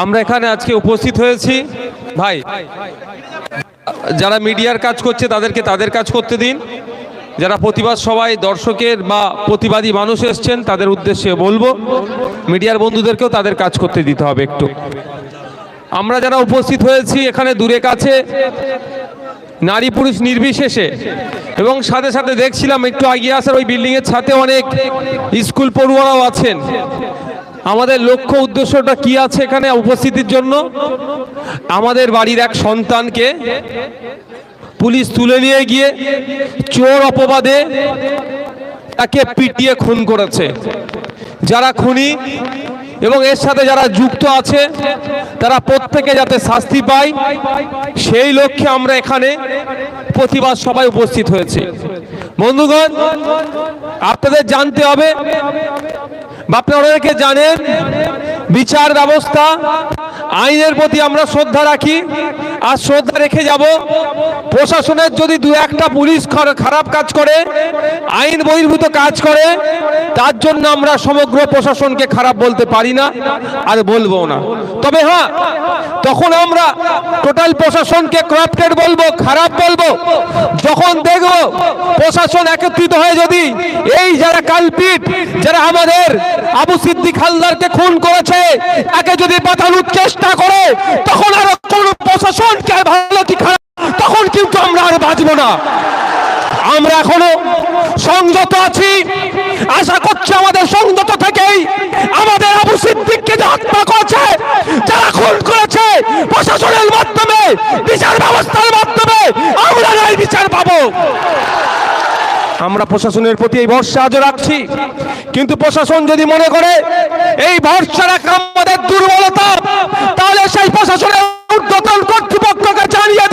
আমরা এখানে আজকে উপস্থিত হয়েছি ভাই, যারা মিডিয়ার কাজ করছে তাদেরকে তাদের কাজ করতে দিন। যারা প্রতিবাদ সভায় দর্শকের বা প্রতিবাদী মানুষ এসছেন তাদের উদ্দেশ্যে বলবো, মিডিয়ার বন্ধুদেরকেও তাদের কাজ করতে দিতে হবে একটু। আমরা যারা উপস্থিত হয়েছি এখানে দূরে কাছে নারী পুরুষ নির্বিশেষে, এবং সাথে সাথে দেখছিলাম একটু এগিয়ে আসার ওই বিল্ডিংয়ের ছাদে অনেক স্কুল পড়ুয়ারাও আছেন। আমাদের লক্ষ্য উদ্দেশ্যটা কি আছে এখানে উপস্থিতির জন্য? আমাদের বাড়ির এক সন্তানকে পুলিশ তুলে নিয়ে গিয়ে চোর অপবাদে তাকে পিটিয়ে খুন করেছে। যারা খুনি এবং এর সাথে যারা যুক্ত আছে তারা প্রত্যেকে যাতে শাস্তি পায়, সেই লক্ষ্যে আমরা এখানে প্রতিবাদ সভায় উপস্থিত হয়েছি। বন্ধুগণ, আপনাদের জানতে হবে, আপনারা অনেকে জানেন, বিচার ব্যবস্থা আইনের প্রতি আমরা শ্রদ্ধা রাখি আর শ্রদ্ধা রেখে যাব। প্রশাসনের যদি দু একটা পুলিশ খারাপ কাজ করে, আইন বহির্ভূত কাজ করে, তার জন্য আমরা সমগ্র প্রশাসনকে খারাপ বলতে পারি না আর বলবো না। তবে হ্যাঁ, তখন আমরা টোটাল প্রশাসনকে করাপ্টেড বলবো, খারাপ বলবো যখন দেখব প্রশাসন একত্রিত হয়ে যদি এই যারা কালপিট, যারা আমাদের আবু সিদ্দিক হালদারকে খুন করেছে, একে যদি বাঁচানোর চেষ্টা করে, তখন আর কোন প্রশাসনকে ভালো কি খারাপ, তখন কিন্তু আমরা আর বাঁচবো না। আমরা এখনো সংযত আছি, আশা করছি আমাদের সংযত থেকেই আমাদের আবু সিদ্দিককে যে হত্যা করেছে, যারা খুন করেছে, প্রশাসনের মাধ্যমে, বিচার ব্যবস্থার মাধ্যমে আমরা ন্যায় বিচার পাবো। আমরা প্রশাসনের প্রতি এই ভরসা আজও রাখছি, কিন্তু প্রশাসন যদি মনে করে এই ভরসা রাখা আমাদের দুর্বলতা, তাহলে সেই প্রশাসনের ঊর্ধ্বতন কর্তৃপক্ষকে জানিয়ে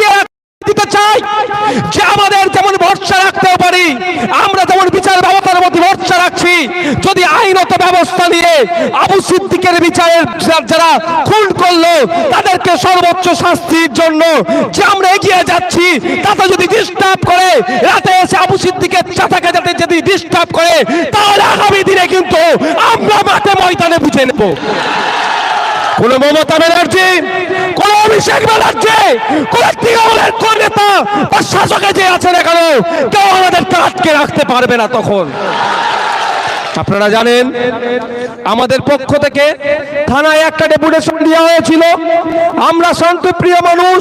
দিতে চাই যে আমাদের যেমন ভরসা রাখতে পারি, আমরা যেমন বিচার ব্যবস্থার প্রতি ভরসা রাখছি, যদি আইনত ব্যবস্থা নিয়ে আবু সিদ্দিকের বিচারের যারা খুন করলো তাদেরকে সর্বোচ্চ শাস্তির জন্য যে আমরা এগিয়ে যাচ্ছি, তাতে যদি ডিস্টার্ব করে, রাতে এসে আবু সিদ্দিকের চাচাকে যাতে যদি ডিস্টার্ব করে, তাহলে আগামী দিনে কিন্তু আমরা মাঠে ময়দানে বুঝে নেব। কোন মমতা ব্যানার্জি, কোন অভিষেক ব্যানার্জি, কোন তৃণমূলের কোন নেতা বা শাসকে যে আছে না কেন, কেউ আমাদেরকে আটকে রাখতে পারবে না। তখন আপনারা জানেন আমাদের পক্ষ থেকে থানায় একটা ডেপুটেশন দেওয়া হয়েছিল। আমরা শান্তপ্রিয় মানুষ,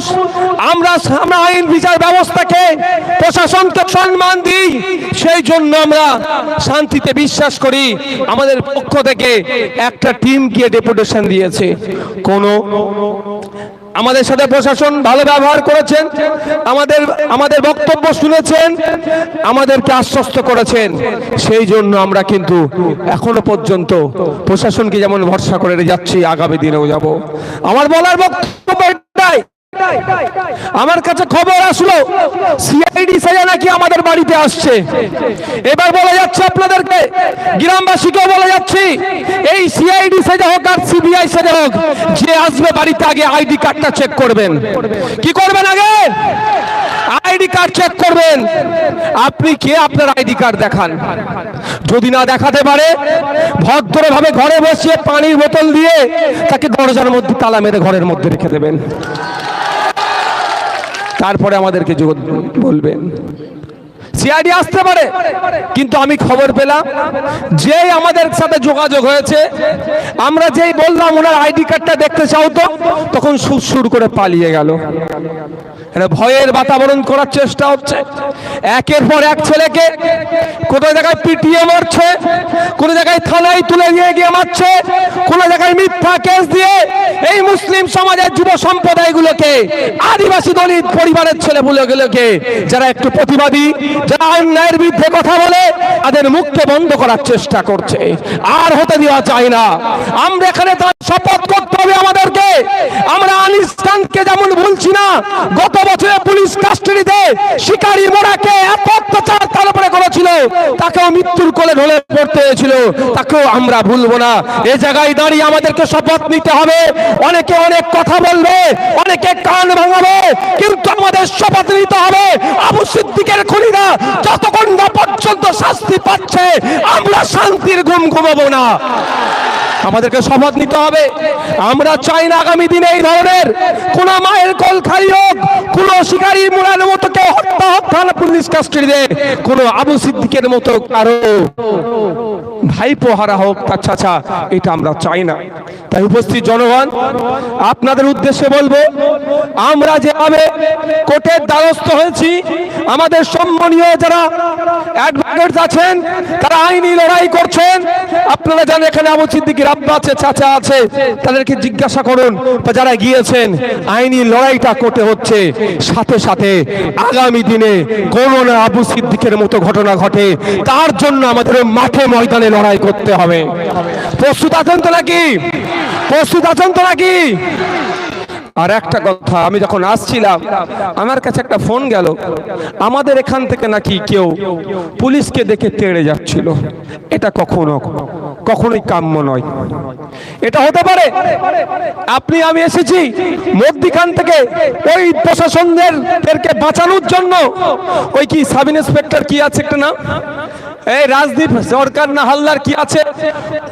আমরা আইন বিচার ব্যবস্থাকে, প্রশাসনকে সম্মান দিই, সেই জন্য আমরা শান্তিতে বিশ্বাস করি। আমাদের পক্ষ থেকে একটা টিম গিয়ে ডেপুটেশন দিয়েছে। আমাদের সাথে প্রশাসন ভালো ব্যবহার করেছেন, আমাদের বক্তব্য শুনেছেন, আমাদেরকে আশ্বস্ত করেছেন। সেই জন্য আমরা কিন্তু এখনো পর্যন্ত প্রশাসনকে যেমন ভরসা করে যাচ্ছি, আগামী দিনেও যাব। আমার বলার বক্তব্য এটাই। আমার কাছে খবর আসলো সিআইডি সেজে নাকি আমাদের বাড়িতে আসছে। এবার বলা যাচ্ছে আপনাদেরকে, গ্রামবাসীকেও বলা যাচ্ছি, এই সিআইডি সেজে হোক আর সিবিআই সেজে হোক, যে আসবে বাড়িতে আগে আইডি কার্ডটা চেক করবেন। কি করবেন? আগে আইডি কার্ড চেক করবেন। আপনি কে? আপনার আইডি কার্ড দেখান। যদি না দেখাতে পারে, ভদ্রভাবে ঘরে বসিয়ে পানির বোতল দিয়ে তাকে দরজার মধ্যে তালা মেরে ঘরের মধ্যে রেখে দেবেন। তারপরে আমাদেরকে বলবেন। সিআইডি আসতে পারে, কিন্তু আমি খবর পেলাম যেই আমাদের সাথে যোগাযোগ হয়েছে, আমরা যেই বললাম ওনার আইডি কার্ডটা দেখতে চাও তো, তখন সুর করে পালিয়ে গেল। ভয়ের বাতাবরণ করার চেষ্টা হচ্ছে। একের পর এক ছেলেকে কোন জায়গায় পিটিয়ে মারছে, কোন জায়গায় থানায় তুলে নিয়ে গিয়ে মারছে, কোন জায়গায় মিথ্যা কেস দিয়ে এই মুসলিম সমাজের যুব সম্প্রদায়গুলোকে, আদিবাসী দলিত পরিবারের ছেলেগুলোকে, যারা একটু প্রতিবাদী, যারা অন্যায়ের বিরুদ্ধে কথা বলে, তাদের মুখকে বন্ধ করার চেষ্টা করছে। আর হতে দেওয়া চাই না। আমরা এখানে তার শপথ করতে হবে আমাদেরকে। আমরা আনিস খানকে যেমন ভুলছি না, গত বছরে পুলিশ কাস্টডিতে শিকারী মোড়াকে এত অত্যাচার তার উপরে করেছিল, তাকেও মৃত্যুর কোলে ঢলে পড়তে হয়েছিল, তাকেও আমরা ভুলবো না। এই জায়গায় দাঁড়িয়ে আমাদেরকে শপথ নিতে হবে। অনেকে অনেক কথা বলবে, অনেকে কান ভাঙাবে, কিন্তু আমাদের শপথ নিতে হবে আবু সিদ্দিকের খুনিরা যতক্ষণ না পর্যন্ত শাস্তি পাচ্ছে, আমরা শান্তির ঘুম ঘুমাবো না। আমাদেরকে শপথ নিতে হবে। আমরা চাই না আগামী দিনে এই ধরনের কোন মায়ের কোল খালি হোক, কোন শিকারী মুরার মতো কেউ হত্যা হোক থানা পুলিশ কাস্টডিতে, কোন আবু সিদ্দিকের মতো কারো ভাইপো হারা হোক তার চাচা, এটা আমরা চাই না। তাই উপস্থিত জনগণ, আপনাদের উদ্দেশ্যে বলবো, আমরা যেভাবে কোর্টের দ্বারস্থ হয়েছি, আমাদের সম্মানীয় যারা অ্যাডভোকেট আছেন তারা আইনি লড়াই করছেন। আপনারা জানেন এখানে আবু সিদ্দিকের আব্বা আছে, চাচা আছে, তাদেরকে জিজ্ঞাসা করুন, বা যারা গিয়েছেন আইনি লড়াইটা কোর্টে হচ্ছে। সাথে সাথে আগামী দিনে কোনো না আবু সিদ্দিকের মতো ঘটনা ঘটে, তার জন্য আমাদের মাঠে ময়দানে লড়াই করতে হবে। প্রস্তুত আছেন তো নাকি? প্রস্তুত আছেন তো নাকি? আর একটা কথা, আমি যখন আসছিলাম আমার কাছে একটা ফোন গেল, আমাদের এখান থেকে নাকি কেউ পুলিশকে দেখে তেড়ে যাচ্ছিল। এটা কখনোই কাম্য নয়। এটা হতে পারে আপনি আমি এসেছি মধ্যখান থেকে ওই প্রশাসনদেরকে বাঁচানোর জন্য, ওই কি সাব ইন্সপেক্টর কি আছে একটা নাম, এই রাজদীপ সরকার না হালদার কি আছে,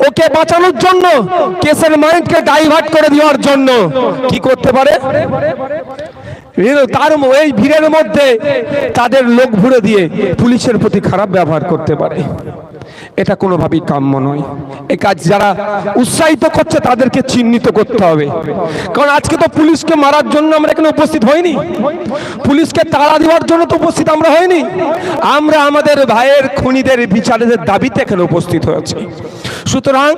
ওকে বাঁচানোর জন্য, কেসের মাইন্ডকে ডাইভার্ট করে দেওয়ার জন্য কি করতে পারে, তার এই ভিড়ের মধ্যে তাদের লোক ভরে দিয়ে পুলিশের প্রতি খারাপ ব্যবহার করতে পারে। এটা কোনোভাবেই কাম্য নয়। এই কাজ যারা উৎসাহিত করছে তাদেরকে চিহ্নিত করতে হবে। কারণ আজকে তো পুলিশকে মারার জন্য আমরা এখানে উপস্থিত হইনি, পুলিশকে তাড়া দেওয়ার জন্য তো উপস্থিত আমরা হইনি। আমরা আমাদের ভাইয়ের খুনিদের বিচারের দাবিতে এখানে উপস্থিত হয়েছি। সুতরাং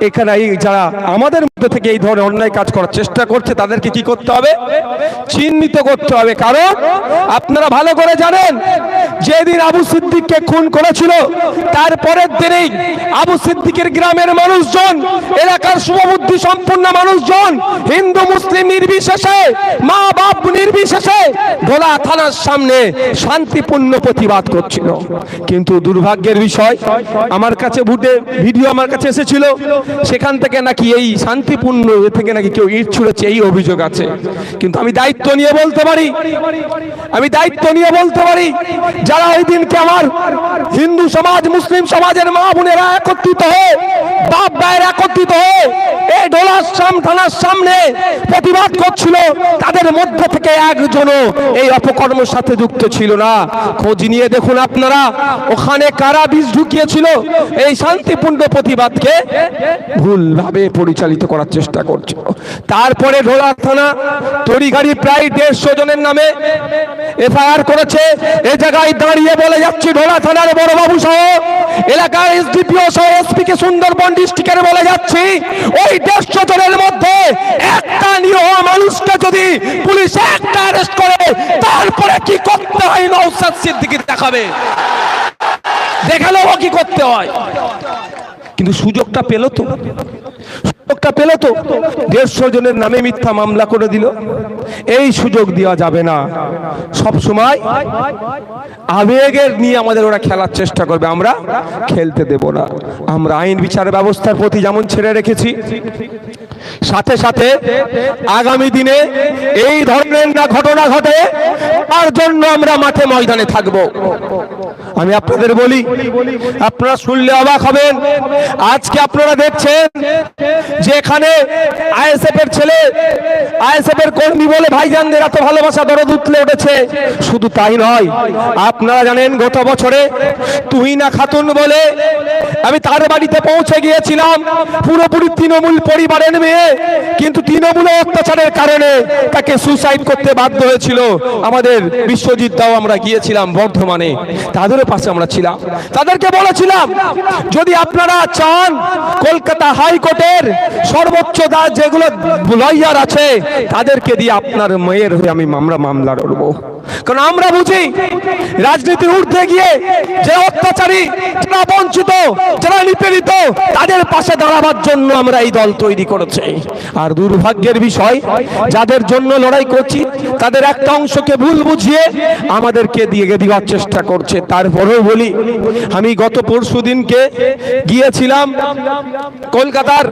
এখানে যারা আমাদের মধ্যে থেকে এই ধরনের অন্যায় কাজ করার চেষ্টা করছে তাদেরকে কি করতে হবে? চিহ্নিত করতে হবে। কারণ আপনারা ভালো করে জানেন, যেদিন আবু সিদ্দিককে খুন করেছিল তারপরের দিনেই আবু সিদ্দিকের গ্রামের মানুষজন, এলাকার শুভবুদ্ধি সম্পন্ন মানুষজন, হিন্দু মুসলিম নির্বিশেষে, মা বাপ নির্বিশেষে ভোলা থানার সামনে শান্তিপূর্ণ প্রতিবাদ করছিল। কিন্তু দুর্ভাগ্যের বিষয়, আমার কাছে ভিডিও আমার কাছে এসেছিল, সেখান থেকে নাকি এই শান্তিপূর্ণ থেকে নাকি কেউ ইট ছুঁড়েছে, এই অভিযোগ আছে। কিন্তু আমি দায়িত্ব নিয়ে বলতে পারি, যারা ওই দিনকে আমার হিন্দু সমাজ, মুসলিম সমাজের মা বোনেরা একত্রিত হয়ে, বাপ ভাইয়ের একত্রিত হয়ে এই ঢোলাশ্যাম থানার সামনে প্রতিবাদ করছিল, তাদের মধ্যে থেকে একজনও এই অপকর্মের সাথে যুক্ত ছিল না। খোঁজ নিয়ে দেখুন আপনারা, ওখানে কারা বীজ ঢুকিয়েছিল এই শান্তিপূর্ণ প্রতিবাদকে ভুলভাবে পরিচালিত করার চেষ্টা করছিল। তারপরে ঢোলা থানা তড়িঘড়ি প্রায় 150 জনের নামে এফআইআর করেছে। এই জায়গায় দাঁড়িয়ে বলে যাচ্ছি, ঢোলা থানার বড়বাবু সহ এলাকার এসডিপিও সহ এসপি কে সুন্দরবন ডিস্ট্রিক্টের বলে যাচ্ছি, ওই 150 জনের মধ্যে একটা নিরীহ মানুষকে যদি পুলিশ একটা অ্যারেস্ট করে, তারপরে কি করতে হয় নওশাদ সিদ্দিকী দেখালো কি করতে হয়। কিন্তু সুযোগটা পেল তো 150 জনের নামে মিথ্যা মামলা করে দিল। এই সুযোগ দেওয়া যাবে না। সব সময় আবেগের নিয়ে আমাদের ওরা খেলার চেষ্টা করবে, আমরা খেলতে দেব না। আমরা আইন বিচার ব্যবস্থার প্রতি যেমন ছেড়ে রেখেছি, সাথে সাথে আগামী দিনে এই ধরনের না ঘটনা ঘটে তার জন্য আমরা মাঠে ময়দানে থাকব। আমি আপনাদের বলি, আপনারা শুনলে অবাক হবেন। আজকে আপনারা দেখছেন যে এখানে আইএসএফ এর ছেলে, আইএসএফ এর কর্মী বলে ভাইজানদের এত ভালোবাসা দরদ উঠলে উঠেছে। শুধু তাই নয়, আপনারা জানেন গত বছরে তুহিনা খাতুন বলে আমি তার বাড়িতে পৌঁছে গিয়েছিলাম, পুরোপুরি তৃণমূল পরিবারের মেয়ে, কিন্তু তৃণমূলের অত্যাচারের কারণে তাকে সুসাইড করতে বাধ্য হয়েছিল। আমাদের বিশ্বজিৎ দাও আমরা গিয়েছিলাম বর্ধমানে, তাদের পাশে আমরা ছিলাম। তাদেরকে বলেছিলাম, যদি আপনারা চান কলকাতা হাইকোর্টের সর্বোচ্চ যেগুলো লয়ার আছে তাদেরকে দিয়ে আপনার মেয়ের হয়ে আমরা মামলা লড়ব। কারণ আমরা বুঝি রাজনীতির ঊর্ধ্বে গিয়ে যে অত্যাচারী, যারা বঞ্চিত, যারা নিপীড়িত, তাদের পাশে দাঁড়াবার জন্য আমরা এই দল তৈরি করেছি। আর দুর্ভাগ্যের বিষয়, যাদের জন্য লড়াই করছি তাদের একটা অংশকে ভুল বুঝিয়ে আমাদেরকে দিয়ে দেওয়ার চেষ্টা করছে। তারপরেও বলি, আমি গত পরশু দিনকে গিয়েছিলাম কলকাতার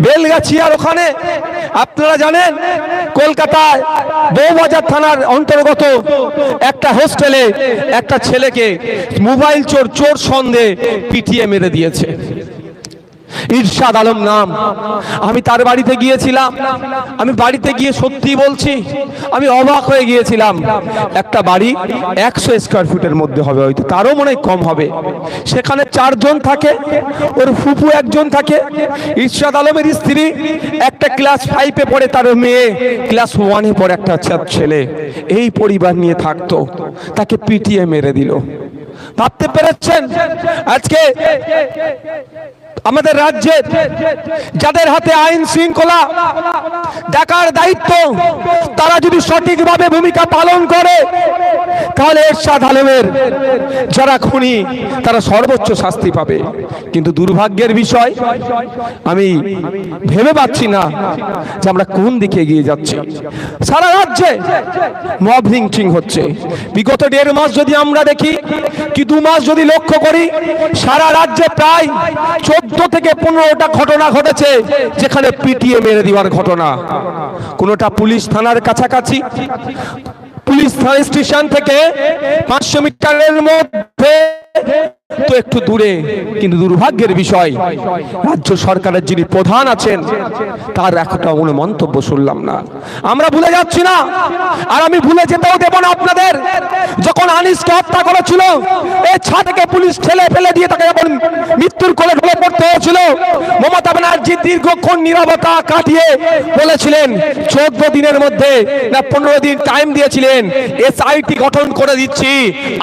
বেলগাছিয়ার ওখানে। আপনারা জানেন কলকাতায় বউবাজার থানার অন্তর্গত একটা হোস্টেলে একটা ছেলেকে মোবাইল চোর সন্দেহে পিটিয়ে মেরে দিয়েছে। ইরশাদ আলম নাম। আমি তার বাড়িতে গিয়েছিলাম। আমি বাড়িতে গিয়ে সত্যি বলছি, আমি অবাক হয়ে গিয়েছিলাম। একটা বাড়ি 100 স্কোয়ার ফুটের মধ্যে হবে, হয়তো তারও মনে হয় কম হবে। সেখানে 4 জন থাকে, ওর ফুপু একজন থাকে, ইরশাদ আলমের স্ত্রী, একটা ক্লাস 5-এ পড়ে, তার মেয়ে ক্লাস 1-এ পড়ে, একটা ছেলে। এই পরিবার নিয়ে থাকতো, তাকে পিটিয়ে মেরে দিল। ভাবতে পেরেছেন আজকে আমাদের রাজ্যে যাদের হাতে আইন শৃঙ্খলা দেখার দায়িত্ব, তারা যদি সঠিকভাবে ভূমিকা পালন করে, তাহলে এরশাদ আলমের যারা খুনি তারা সর্বোচ্চ শাস্তি পাবে। কিন্তু দুর্ভাগ্যের বিষয়, আমি ভেবে পাচ্ছি না যে আমরা কোন দিকে এগিয়ে যাচ্ছি। সারা রাজ্যে মব লিঞ্চিং হচ্ছে। বিগত 1.5 মাস যদি আমরা দেখি, কি 2 মাস যদি লক্ষ্য করি, সারা রাজ্যে প্রায় 14 থেকে 15টা ঘটনা ঘটেছে, যেখানে পিটিয়ে মেরে দেওয়ার ঘটনা। কোনটা পুলিশ থানার কাছাকাছি, পুলিশ থানা স্টেশন থেকে 500 মিটারের মধ্যে, তো একটু দূরে। কিন্তু দুর্ভাগ্যের বিষয়, রাজ্য সরকারের যিনি প্রধান আছেন, তার একটা কোনো মন্তব্য শুনলাম না। আমরা ভুলে যাচ্ছি না, আর আমি ভুলে যেতেও দেব না আপনাদের। যখন আনিসকে হত্যা করেছিল, এই ছাদ থেকে পুলিশ ঠেলে ফেলে দিয়ে তাকে যখন মৃত্যুর কোলে ঢলে পড়তে হয়েছিল, মমতা ব্যানার্জি দীর্ঘক্ষণ নীরবতা কাটিয়ে বলেছিলেন 14 দিনের মধ্যে না 15 দিন টাইম দিয়েছিলেন, এসআইটি গঠন করে দিচ্ছি,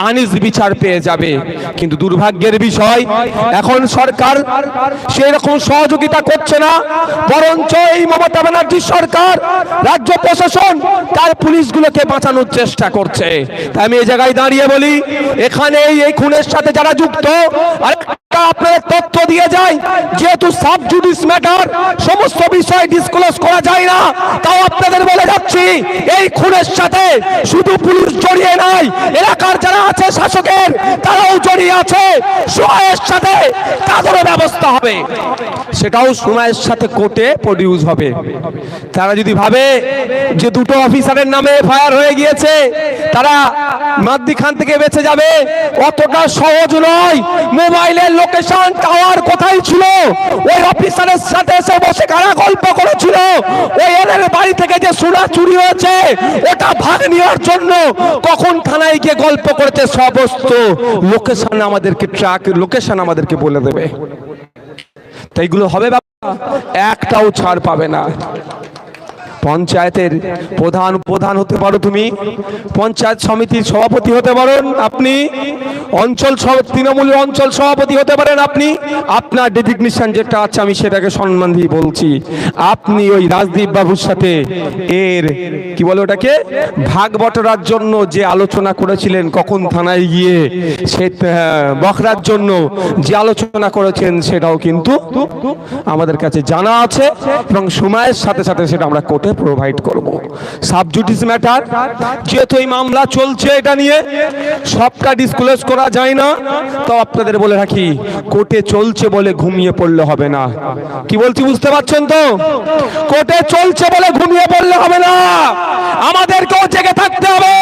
আনিস বিচার পেয়ে যাবে। কিন্তু দুর্ভাগ্যের বিষয়, এখন সরকার সেই রকম সহযোগিতা করছে না, বরঞ্চ এই মমতা ব্যানার্জি সরকার, রাজ্য প্রশাসন তার পুলিশগুলোকে বাঁচানোর চেষ্টা করছে। তাই আমি এই জায়গায় দাঁড়িয়ে বলি, এখানে এই খুনের সাথে যারা যুক্ত, আর আপনাদের তথ্য দিয়ে যায়, যেহেতু সাব জুডিস ম্যাটার, সমস্ত বিষয় ডিসক্লোজ করা যায় না, তাও আপনাদের বলে যাচ্ছি, এই খুনের সাথে শুধু পুলিশ জড়িয়ে নাই, এলাকার যারা আছে শাসকের, তারাও জড়িয়ে আছে। সময়ের সাথে তাদেরও ব্যবস্থা হবে, সেটাও সময়ের সাথে কোর্টে প্রডিউস হবে। তারা যদি ভাবে যে 2টো অফিসারের নামে এফআইআর হয়ে গিয়েছে, তারা মাঝখান থেকে বেঁচে যাবে, অতটা সহজ নয়। মোবাইলের লোকেশন টাওয়ার কোথায় ছিল, ওই অফিসারের সাথে এসে বসে কারা গল্প করেছিল, ওই এদের বাড়ি থেকে যে সোনা চুরি হয়েছে ওটা ভাগ নেওয়ার জন্য কখন থানায় গিয়ে গল্প করেছে, সমস্ত লোকেশন আমাদেরকে, ট্র্যাক লোকেশন আমাদেরকে বলে দেবে। তাই এগুলো হবে, একটাও ছাড় পাবে না। পঞ্চায়েতের প্রধান হতে পারো তুমি, পঞ্চায়েত সমিতির সভাপতি হতে পারেন আপনি, তৃণমূলের অঞ্চল সভাপতি হতে পারেন আপনি। আপনার ডেজিগনেশন যেটা আছে আমি সেটাকে সম্মান দিয়ে বলছি, আপনি ওই রাজদীপ বাবুর সাথে এর কি বলে ওটাকে ভাগ বটরার জন্য যে আলোচনা করেছিলেন, কখন থানায় গিয়ে সে বখরার জন্য যে আলোচনা করেছেন, সেটাও কিন্তু আমাদের কাছে জানা আছে, এবং সময়ের সাথে সাথে সেটা আমরা কোর্টে প্রোভাইড করব। সাব জুডিস ম্যাটার, যেহেতু এই মামলা চলছে, এটা নিয়ে সবটা ডিসক্লোজ করা যায় না, তো আপনাদের বলে রাখি, কোর্টে চলছে বলে ঘুমিয়ে পড়লে হবে না। কি বলছি বুঝতে পারছেন তো? কোর্টে চলছে বলে ঘুমিয়ে পড়লে হবে না, আমাদেরকেও জেগে থাকতে হবে।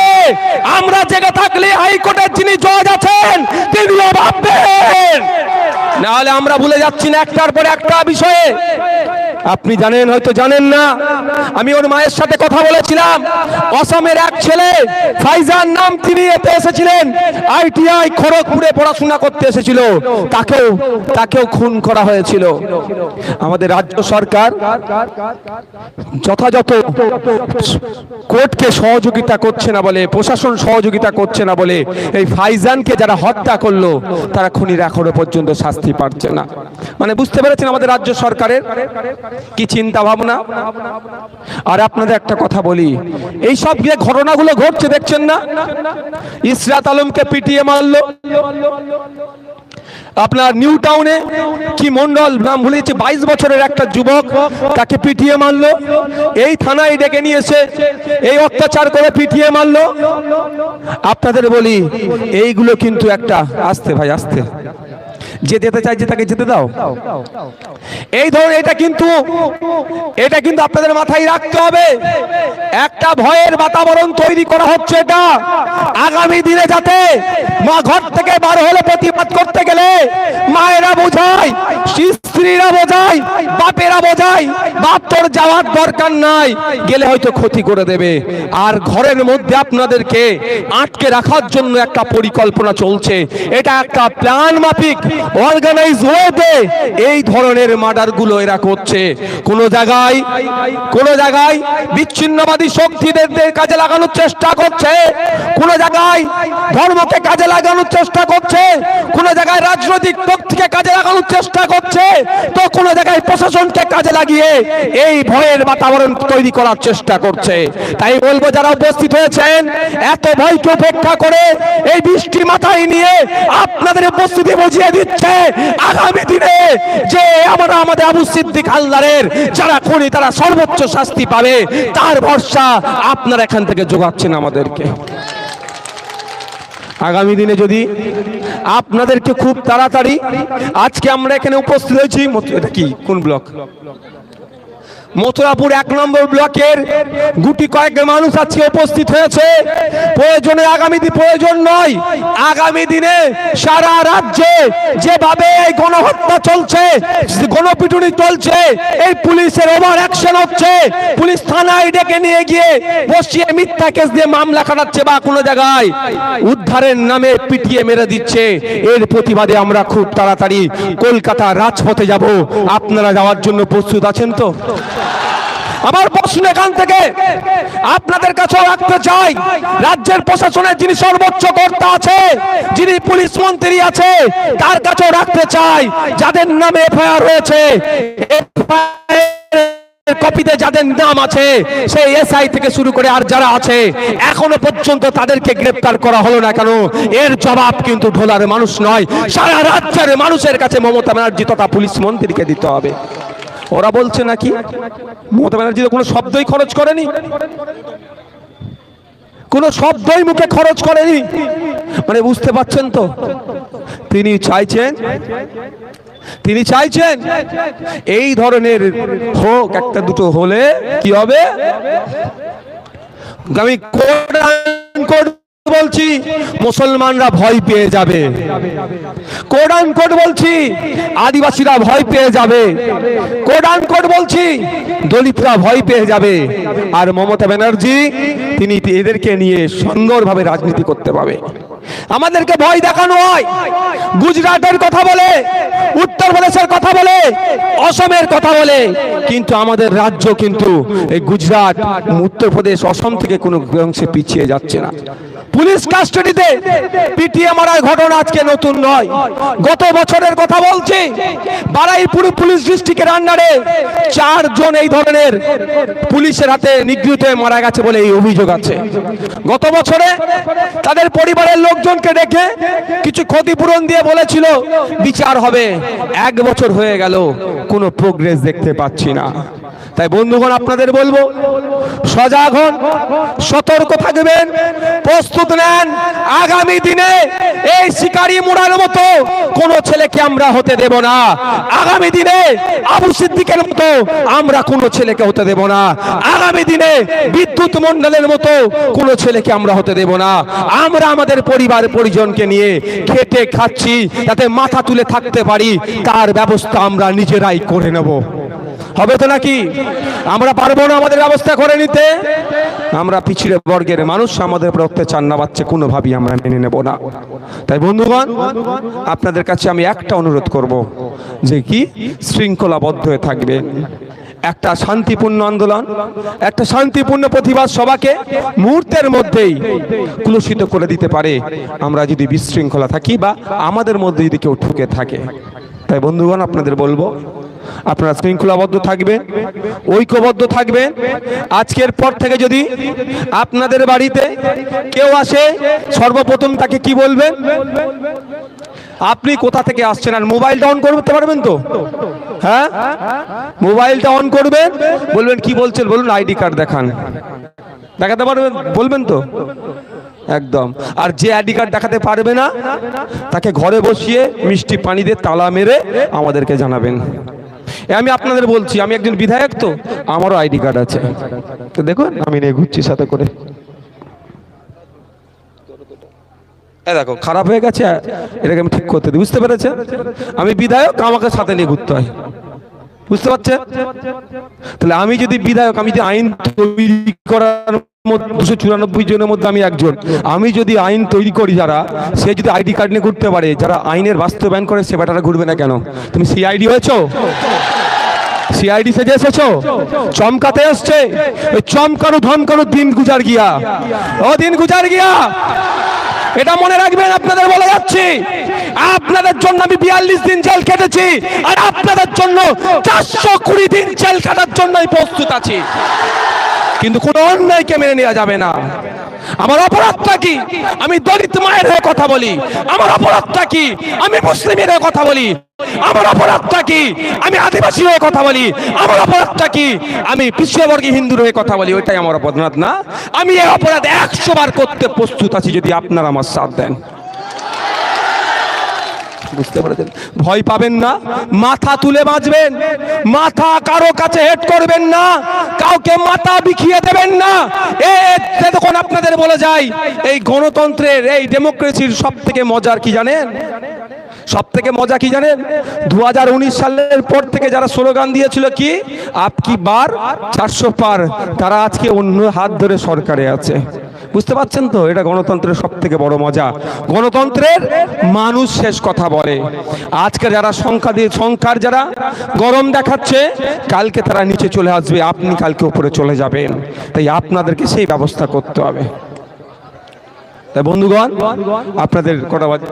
আমরা জেগে থাকলে হাইকোর্টের যিনি জজ আছেন তিনিও ভাববেন, নাহলে আমরা ভুলে যাচ্ছি না একটার পর একটা বিষয়ে। আপনি জানেন, হয়তো জানেন না, আমি ওর মায়ের সাথে কথা বলেছিলাম। অসমের এক ছেলে ফাইজান নাম, তিনি এতে এসেছিলেন, আইটিআই খড়গপুরে পড়াশোনা করতে এসেছিল, তাকেও খুন করা হয়েছিল। আমাদের রাজ্য সরকার যথাযথ কোর্টকে সহযোগিতা করছে না বলে, প্রশাসন সহযোগিতা করছে না বলে, এই ফাইজানকে যারা হত্যা করলো তারা খুনির এখনো পর্যন্ত শাস্তি পাচ্ছে না। মানে বুঝতে পেরেছেন আমাদের রাজ্য সরকারের কি চিন্তা ভাবনা। আর আপনাদের একটা কথা বলি, এই সব যে ঘটনাগুলো ঘটছে দেখছেন না, ইশরাত আলমকে পিটিয়ে মারলো, আপনার নিউ টাউনে কি মন্ডল নাম ভুলেছি, 22 বছরের একটা যুবক, তাকে পিটিয়ে মারলো, এই থানায় ডেকে নিয়েছে, এই অত্যাচার করে পিটিয়ে মারলো। আপনাদের বলি, এইগুলো কিন্তু একটা, আস্তে ভাই আস্তে, যে যেতে চাইছে তাকে যেতে দাও। এই ধরুন এটা কিন্তু আপনাদের মাথায় রাখতে হবে। একটা ভয়ের বাতাবরণ তৈরি করা হচ্ছে, এটা আগামী দিনে যাতে মা ঘর থেকে বার হলে প্রতিবাদ করতে গেলে মায়েরা বোঝায়, স্ত্রীরা বোঝায়, বাপেরা বোঝায়, বাপ তোর যাওয়ার দরকার নাই, গেলে হয়তো ক্ষতি করে দেবে। আর ঘরের মধ্যে আপনাদেরকে আটকে রাখার জন্য একটা পরিকল্পনা চলছে। এটা একটা প্ল্যান মাফিক অর্গানাইজ ওয়েতে এই ধরনের মার্ডারগুলো এরা করছে। কোন জায়গায় বিচ্ছিন্নবাদী শক্তিদের কাজে লাগানোর চেষ্টা করছে, কোন জায়গায় ধর্মকে কাজে লাগানোর চেষ্টা করছে, কোন জায়গায় রাজনৈতিক পক্ষকে কাজে লাগানোর চেষ্টা করছে, তো কোন জায়গায় প্রশাসনকে কাজে লাগিয়ে এই ভয়ের বাতাবরণ তৈরি করার চেষ্টা করছে। তাই বলবো যারা উপস্থিত হয়েছেন, এত ভয়কে উপেক্ষা করে এই বৃষ্টি মাথায় নিয়ে আপনাদের উপস্থিতি বুঝিয়ে দিচ্ছে আগামী দিনে যে আমরা আমাদের আবু সিদ্দিক হালদারের যারা খুনি তারা সর্বোচ্চ শাস্তি পাবে, তার ভরসা আপনারা এখান থেকে যোগাচ্ছেন আমাদেরকে। আগামী দিনে যদি আপনাদেরকে খুব তাড়াতাড়ি, আজকে আমরা এখানে উপস্থিত হয়েছি, এটা কি কোন ব্লক? মথুরাপুর 1 নম্বর ব্লকের গুটি কয়েক মানুষ আজকে উপস্থিত হয়েছে। প্রয়োজনে প্রয়োজন নয়, আগামী দিনে সারা রাজ্যে যেভাবে এই গণহত্যা চলছে, গণপিটুনি চলছে, এই পুলিশের ওভার অ্যাকশন হচ্ছে, পুলিশ থানায় ডেকে নিয়ে গিয়ে বসিয়ে মিথ্যা কেস দিয়ে মামলা কাটাচ্ছে বা কোনো জায়গায় উদ্ধারের নামে পিটিয়ে মেরে দিচ্ছে, এর প্রতিবাদে আমরা খুব তাড়াতাড়ি কলকাতা রাজপথে যাব। আপনারা যাওয়ার জন্য প্রস্তুত আছেন তো? আমার প্রশ্ন এখান থেকে আপনাদের কাছেও রাখতে চাই, রাজ্যের প্রশাসনের যিনি সর্বোচ্চ কর্তা আছে, যিনি পুলিশ মন্ত্রী আছে, তার কাছেও রাখতে চাই, যাদের নামে এফআইআর হয়েছে, কপিতে যাদের নাম আছে, সেই এসআই থেকে শুরু করে আর যারা আছে, এখনো পর্যন্ত তাদেরকে গ্রেফতার করা হলো না কেন? এর জবাব কিন্তু ঢোলার মানুষ নয়, সারা রাজ্যের মানুষের কাছে মমতা ব্যানার্জি তথা পুলিশ মন্ত্রীকে দিতে হবে। ওরা বলছে নাকি মমতা ব্যানার্জি কোনো শব্দই খরচ করেনি, কোনো শব্দই মুখে খরচ করেনি, মানে বুঝতে পারছেন তো? তিনি চাইছেন এই ধরনের হোক, একটা দুটো হলে কি হবে? আমি বলছি মুসলমানরা ভয় পেয়ে যাবে, কোড বলছি আদিবাসীরা ভয় পেয়ে যাবে, কোড বলছি দলিতরা ভয় পেয়ে যাবে। আর মমতা ব্যানার্জি তিনি এদেরকে নিয়ে সুন্দরভাবে রাজনীতি করতে পারবে। আমাদেরকে ভয় দেখানো হয়, গুজরাটের কথা বলে, উত্তরপ্রদেশের কথা বলে, অসমের কথা বলে, কিন্তু আমাদের রাজ্য কিন্তু এই গুজরাট, উত্তরপ্রদেশ, অসম থেকে কোনো অংশে পিছিয়ে যাচ্ছে না। পুলিশ কাস্টাডিতে পিটিয়ে মারার ঘটনা আজকে নতুন নয়, গত বছরের কথা বলছি, বারুইপুর পুলিশ ডিস্ট্রিক্টের আন্ডারে 4 জন এই ধরনের পুলিশের হাতে নিগৃহীত হয়ে মারা গেছে বলে এই অভিযোগ আছে। গত বছরে তাদের পরিবারের লোকজনকে ডেকে কিছু ক্ষতিপূরণ দিয়ে বলেছিল বিচার হবে, 1 বছর হয়ে গেল, কোনো প্রোগ্রেস দেখতে পাচ্ছি না। তাই বন্ধুগণ আপনাদের বলবো, সজাগ হন, সতর্ক থাকবেন, প্রস্তুত নেন। আগামী দিনে এই শিকারি মুড়ার মতো কোন ছেলেকে আমরা হতে দেব না। আগামী দিনে আবু সিদ্দিকের মতো আমরা কোন ছেলেকে হতে দেব না। আগামী দিনে বিদ্যুৎ মণ্ডলের মতো কোন ছেলেকে আমরা হতে দেব না। আমরা আমাদের পরিবার পরিজনকে নিয়ে খেটে খাচ্ছি, যাতে মাথা তুলে থাকতে পারি, তার ব্যবস্থা আমরা নিজেরাই করে নেব। হবে তো নাকি? আমরা পারবো না আমাদের ব্যবস্থা করে নিতে? আমরা পিছিয়ে বর্গের মানুষ, আমাদের উপর অত্যাচার নামাচ্ছে, কোনোভাবেই আমরা মেনে নেব না। তাই বন্ধুগণ আপনাদের কাছে আমি একটা অনুরোধ করব, যে কি শৃঙ্খলাবদ্ধ হয়ে থাকবে। একটা শান্তিপূর্ণ আন্দোলন, একটা শান্তিপূর্ণ প্রতিবাদ সভাকে মুহূর্তের মধ্যেই কুলুষিত করে দিতে পারে আমরা যদি বিশৃঙ্খলা থাকি বা আমাদের মধ্যে যদি কেউ ঠকে থাকে। তাই বন্ধুগণ আপনাদের বলবো, আপনারা শৃঙ্খলাবদ্ধ থাকবেন, ঐক্যবদ্ধ থাকবেন। আজকের পর থেকে যদি আপনাদের বাড়িতে কেউ আসে, সর্বপ্রথম তাকে কি বলবেন? আপনি কোথা থেকে আসছেন? আর মোবাইলটা অন করতে পারবেন তো? হ্যাঁ, মোবাইলটা অন করবেন, বলবেন কি বলছেন বলুন, আইডি কার্ড দেখান। দেখাতে পারবেন? বলবেন তো? একদম। আর যে আইডি কার্ড দেখাতে পারবে না তাকে ঘরে বসিয়ে মিষ্টি পানি দিয়ে তালা মেরে আমাদেরকে জানাবেন। আমি আপনাদের বলছি, আমি একজন বিধায়ক, তো আমারও আইডি কার্ড আছে, তো দেখুন আমি নিয়ে ঘুরছি সাথে করে। দেখো খারাপ হয়ে গেছে, এটাকে আমি ঠিক করতে দিই, বুঝতে পেরেছেন? আমি বিধায়ক, আমাকে সাথে নিয়ে ঘুরতে হয়, বুঝতে পারছেন? তাহলে আমি যদি বিধায়ক, আমি যদি আইন তৈরি করার 294 জনের মধ্যে আমি একজন, আমি যদি আইন তৈরি করি, যারা সে যদি আইডি কার্ড নিয়ে ঘুরতে পারে, যারা আইনের বাস্তবায়ন করে সে বেটারা ঘুরবে না কেন? তুমি সিআইডি হয়েছো, সিআইডি সেজে এসেছো, চমকাতে এসছে, ওই চমকানো ধমকানো দিন গুজার গিয়া, ও দিন গুজার গিয়া। এটা মনে রাখবেন, আপনাদের বলে যাচ্ছি, আপনাদের জন্য আমি 42 দিন জেল কেটেছি, আর আপনাদের জন্য 420 দিন জেল কাটার জন্য প্রস্তুত আছি। কিন্তু কোন অন্যায়কে মেনে নেওয়া যাবে না। আমার অপরাধটা কি? আমি দলিত মায়ের হয়ে কথা বলি। আমার অপরাধটা কি? আমি মুসলিমের হয়ে কথা বলি। আমার অপরাধটা কি? আমি আদিবাসী হয়ে কথা বলি। আমার অপরাধটা কি? আমি পিছিয়েবর্গী হিন্দুর হয়ে কথা বলি। ওইটাই আমার অপরাধ না। আমি এই অপরাধ 100 বার করতে প্রস্তুত আছি যদি আপনারা আমার সাথ দেন। বুঝতে পেরেছেন? ভয় পাবেন না, মাথা তুলে বাঁচবেন, মাথা কারো কাছে হেড করবেন না, কাউকে মাথা বিখিয়ে দেবেন না। দেখুন আপনাদের বলে যাই, এই গণতন্ত্রের, এই ডেমোক্রেসির সব থেকে মজার কি জানেন? সব থেকে মজা কি জানেন? 2019 সালের পর থেকে যারা স্লোগান দিয়েছিল কি আপকি বার 400 পার, তারা আজকে অন্য হাত ধরে সরকারে আছে। বুঝতে পারছেন তো? এটা গণতন্ত্রের সব থেকে বড় মজা। গণতন্ত্রের মানুষ শেষ কথা বলে। আজকে যারা সংখ্যার যারা গরম দেখাচ্ছে, কালকে তারা নিচে চলে আসবে, আপনি কালকে উপরে চলে যাবেন। তাই আপনাদেরকে সেই ব্যবস্থা করতে হবে। তাই বন্ধুগণ, আপনাদের কটা বাজে?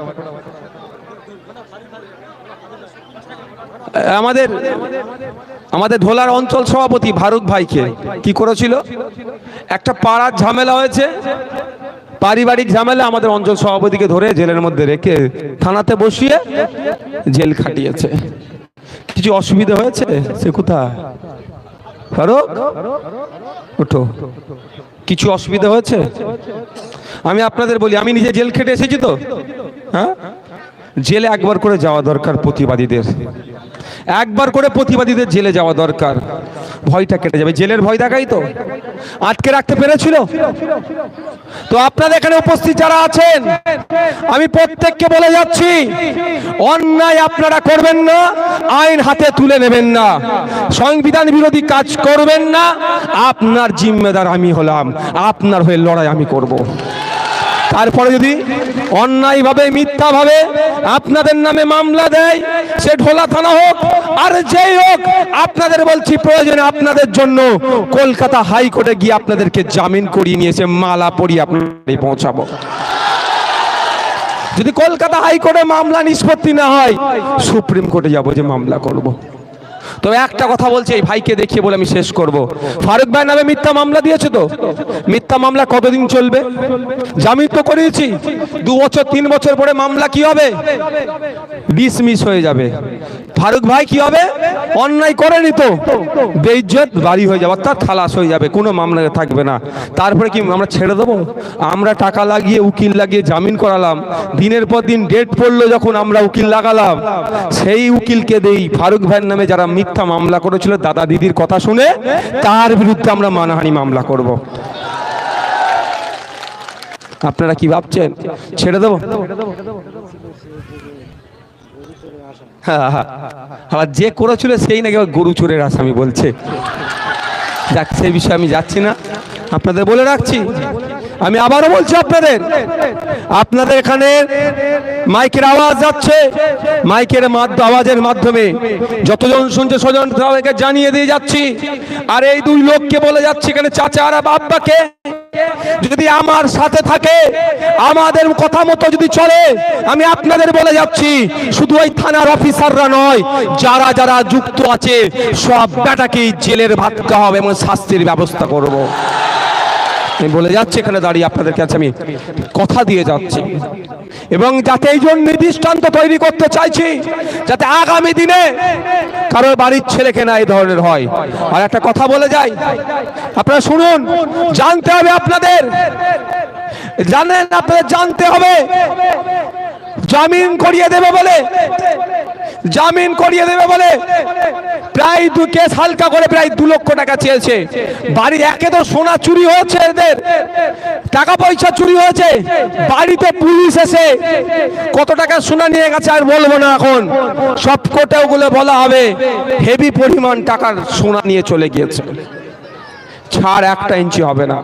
আমাদের ঢোলার অঞ্চল সভাপতি ফারুক ভাইকে কি করেছিল? একটা পাড়ার ঝামেলা হয়েছে, পারিবারিক ঝামেলা, আমাদের অঞ্চল সভাপতিকে ধরে জেলের মধ্যে রেখে থানাতে বসিয়ে জেল খাটিয়েছে। কিছু অসুবিধা হয়েছে? সে কোথায়? ফারুক ওঠো। কিছু অসুবিধা হয়েছে? আমি আপনাদের বলি, আমি নিজে জেল খেটে এসেছি তো। হ্যাঁ, জেলে একবার করে যাওয়া দরকার প্রতিবাদীদের, একবার করে প্রতিবাদীদের জেলে যাওয়া দরকার। ভয়টা কেটে যাবে। জেলের ভয় দেখাই তো আটকে রাখতে পেরেছিল। তো আপনাদের এখানে উপস্থিত যারা আছেন, আমি প্রত্যেককে বলে যাচ্ছি, অন্যায় আপনারা করবেন না, আইন হাতে তুলে নেবেন না, সংবিধান বিরোধী কাজ করবেন না। আপনার জিম্মেদার আমি হলাম, আপনার হয়ে লড়াই আমি করব। তারপরে যদি অন্যায়ভাবে মিথ্যাভাবে আপনাদের নামে মামলা দেয়, সে ঢোলা থানা হোক আর যেই হোক, আপনাদের বলছি প্রয়োজনে আপনাদের জন্য কলকাতা হাইকোর্টে গিয়ে আপনাদেরকে জামিন করিয়ে নিয়ে এসে মালা পরিয়ে আপনাদের পৌঁছাবো। যদি কলকাতা হাইকোর্টে মামলা নিষ্পত্তি না হয়, সুপ্রিম কোর্টে যাবো, যে মামলা করব। তবে একটা কথা বলছি, এই ভাইকে দেখিয়ে বলে আমি শেষ করব। ফারুক ভাই নামে মিথ্যা মামলা দিয়েছে তো, মিথ্যা মামলা কতদিন চলবে? জামিন তো করিয়েছি, 2 বছর 3 বছর পরে মামলা কি হবে? ডিসমিস হয়ে যাবে। ফারুক ভাই কি হবে? অন্যায় করেনি তো, বেইজ্জত বাড়ি হয়ে যাবে, অর্থাৎ খালাস হয়ে যাবে, কোনো মামলা থাকবে না। তারপরে কি আমরা ছেড়ে দেবো? আমরা টাকা লাগিয়ে উকিল লাগিয়ে জামিন করালাম, দিনের পর দিন ডেট পড়লো, যখন আমরা উকিল লাগালাম, সেই উকিলকে দেই ফারুক ভাইয়ের নামে যারা মিথ্যা মামলা করেছিল দাদা দিদির কথা শুনে, তার বিরুদ্ধে আমরা মানহানি মামলা করব। আপনারা কি ভাবছেন ছেড়ে দেবো? আবার যে করেছিল সেই নাকি গরু চোরের আসামি বলছে। যাক, সেই বিষয়ে আমি যাচ্ছি না, আপনাদের বলে রাখছি। আমি আবারও বলছি, আপনাদের এখানে মাইকের আওয়াজ যাচ্ছে, মাইকের আওয়াজের মাধ্যমে যতজন শুনছে স্বজন তাদেরকে জানিয়ে দিয়ে যাচ্ছি। আর এই 2 লোককে বলে যাচ্ছি, এখানে চাচা আর বাব্বাকে, যদি আমার সাথে থাকে, আমাদের কথা মতো যদি চলে, আমি আপনাদের বলে যাচ্ছি, শুধু ওই থানার অফিসাররা নয়, যারা যারা যুক্ত আছে সব বেটাকেই জেলের ভাততে হবে এবং শাস্তির ব্যবস্থা করব। আমি বলে যাচ্ছি, এখানে দাঁড়িয়ে আপনাদের কাছে আমি কথা দিয়ে যাচ্ছি, এবং যাতে এই জন্য দৃষ্টান্ত তৈরি করতে চাইছি, যাতে আগামী দিনে কারোর বাড়ির ছেলেকে না এই ধরনের হয়। আর একটা কথা বলে যাই, আপনারা শুনুন, জানতে হবে আপনাদের, জানেন, আপনাদের জানতে হবে, জামিন করিয়ে দেবে বলে প্রায় কেস হালকা করে প্রায় 2 লক্ষ টাকা চেয়েছে। বাড়ির একে তো সোনা চুরি হয়েছে, এদের টাকা পয়সা চুরি হয়েছে, বাড়িতে পুলিশ এসে কত টাকা সোনা নিয়ে গেছে আর বলবো না, এখন সব কোটে ওগুলো বলা হবে, হেভি পরিমাণ টাকার সোনা নিয়ে চলে গিয়েছে, ছাড় 1 ইঞ্চি হবে না।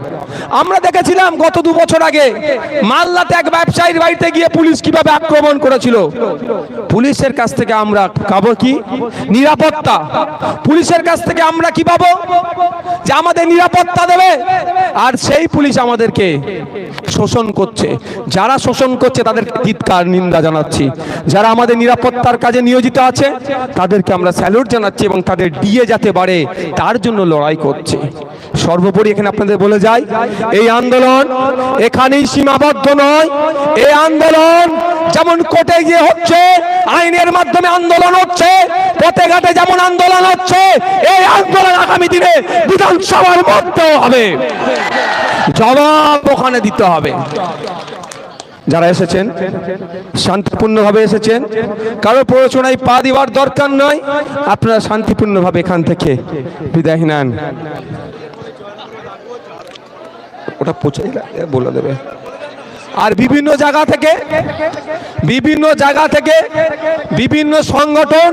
আমরা দেখেছিলাম গত 2 বছর আগে মালদাতে এক ব্যবসায়ীর বাড়িতে গিয়ে পুলিশ কিভাবে আক্রমণ করেছিল। পুলিশের কাছ থেকে আমরা পাবো কি? নিরাপত্তা। পুলিশের কাছ থেকে আমরা কি পাবো? যে আমাদের নিরাপত্তা দেবে, আর সেই পুলিশ আমাদেরকে শোষণ করছে। যারা শোষণ করছে তাদেরকে ধিক্কার, নিন্দা জানাচ্ছি। যারা আমাদের নিরাপত্তার কাজে নিয়োজিত আছে তাদেরকে আমরা স্যালুট জানাচ্ছি এবং তাদের ডিএ যাতে বাড়ে তার জন্য লড়াই করছে। সর্বোপরি এখানে আপনাদের বলে যাই, এই আন্দোলন এখানেই সীমাবদ্ধ নয়। এই আন্দোলন যেমন কোর্টে গিয়ে হচ্ছে, আইনের মাধ্যমে আন্দোলন হচ্ছে, পথে ঘাটে যেমন আন্দোলন হচ্ছে, এই আন্দোলন আগামী দিনে বিধানসভার মধ্যেও হবে, জবাব ওখানে দিতে হবে। যারা এসেছেন শান্তিপূর্ণভাবে এসেছেন, কারো প্ররোচনায় পা দেওয়ার দরকার নয়, আপনারা শান্তিপূর্ণভাবে এখান থেকে বিদায় নেন। ওটা পৌঁছে বলে দেবে। আর বিভিন্ন জায়গা থেকে বিভিন্ন সংগঠন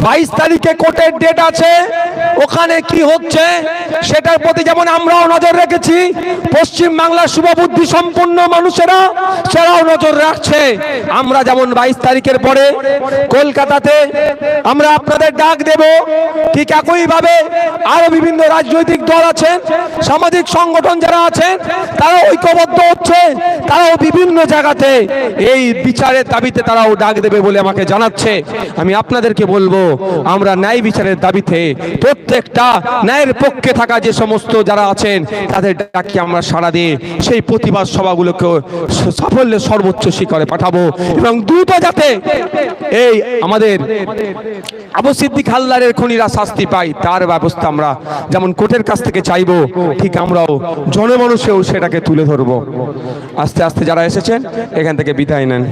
22 তারিখে কোর্টের ডেট আছে, ওখানে কি হচ্ছে সেটার প্রতি যেমন আমরাও নজর রেখেছি, পশ্চিম বাংলার শুভবুদ্ধি সম্পন্ন মানুষেরা সেরাও নজর রাখছে। আমরা যেমন 22 তারিখের পরে কলকাতাতে আমরা আপনাদের ডাক দেব, ঠিক একইভাবে আরো বিভিন্ন রাজনৈতিক দল আছেন, সামাজিক সংগঠন যারা আছেন তারা ঐক্যবদ্ধ হচ্ছে, তারাও বিভিন্ন জায়গাতে এই বিচারের দাবিতে তারাও ডাক দেবে বলে আমাকে জানাচ্ছে। আমি আপনাদেরকে বলবো, আমরা ন্যায় বিচারের দাবিতে প্রত্যেকটা ন্যায়ের পক্ষে থাকা যে সমস্ত যারা আছেন তাদের ডাকে আমরা সাড়া দিয়ে সেই প্রতিবাদ সভাগুলোকে সাফল্যের সর্বোচ্চ শিখরে পাঠাবো এবং দ্রুত যাতে এই আমাদের আবু সিদ্দিক হালদারের খুনিরা শাস্তি পায় তার ব্যবস্থা আমরা যেমন কোর্টের কাছ থেকে চাইবো, ঠিক আমরাও জনমানুষেও সেটাকে তুলে ধরবো। আস্তে আস্তে যারা এসেছেন এখান থেকে বিদায় নেন।